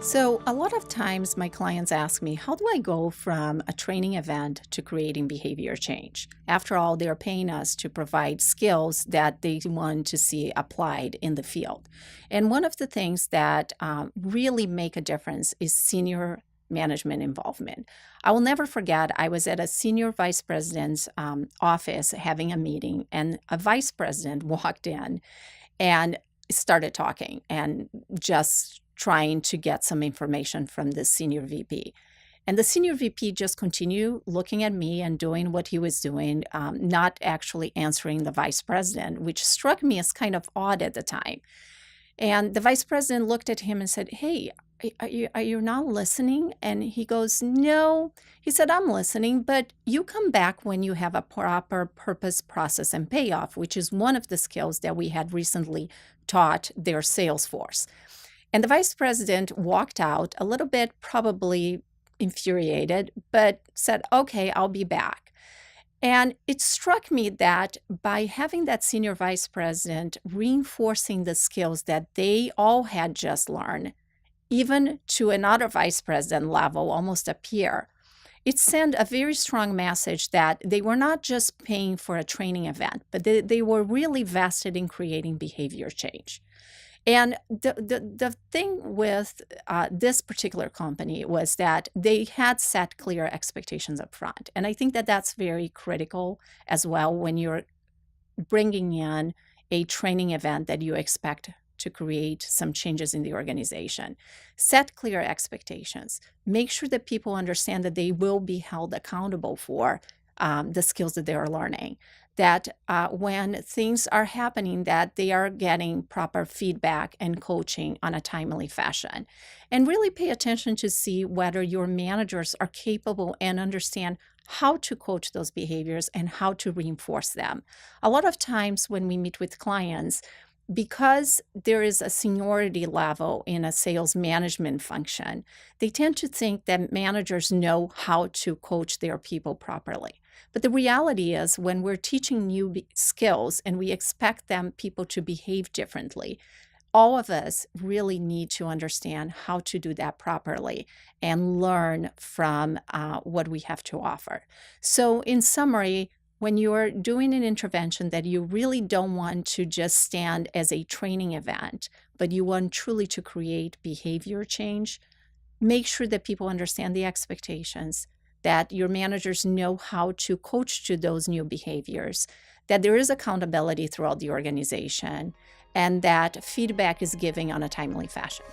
So, a lot of times my clients ask me, how do I go from a training event to creating behavior change? After all, they're paying us to provide skills that they want to see applied in the field. And one of the things that really make a difference is senior management involvement. I will never forget, I was at a senior vice president's office having a meeting, and a vice president walked in and started talking and just trying to get some information from the senior VP. And the senior VP just continued looking at me and doing what he was doing, not actually answering the vice president, which struck me as kind of odd at the time. And the vice president looked at him and said, "Hey, are you not listening?" And he goes, "No." He said, "I'm listening, but you come back when you have a proper purpose, process, and payoff," which is one of the skills that we had recently taught their sales force. And the vice president walked out a little bit, probably infuriated, but said, "Okay, I'll be back." And it struck me that by having that senior vice president reinforcing the skills that they all had just learned, even to another vice president level, almost a peer, it sent a very strong message that they were not just paying for a training event, but they were really vested in creating behavior change. And the thing with this particular company was that they had set clear expectations up front. And I think that that's very critical as well when you're bringing in a training event that you expect to create some changes in the organization. Set clear expectations. Make sure that people understand that they will be held accountable for the skills that they are learning. That when things are happening, that they are getting proper feedback and coaching on a timely fashion. And really pay attention to see whether your managers are capable and understand how to coach those behaviors and how to reinforce them. A lot of times when we meet with clients, because there is a seniority level in a sales management function, they tend to think that managers know how to coach their people properly. But the reality is, when we're teaching new skills and we expect them people to behave differently, all of us really need to understand how to do that properly and learn from what we have to offer. So, in summary, when you're doing an intervention that you really don't want to just stand as a training event, but you want truly to create behavior change, make sure that people understand the expectations, that your managers know how to coach to those new behaviors, that there is accountability throughout the organization, and that feedback is given on a timely fashion.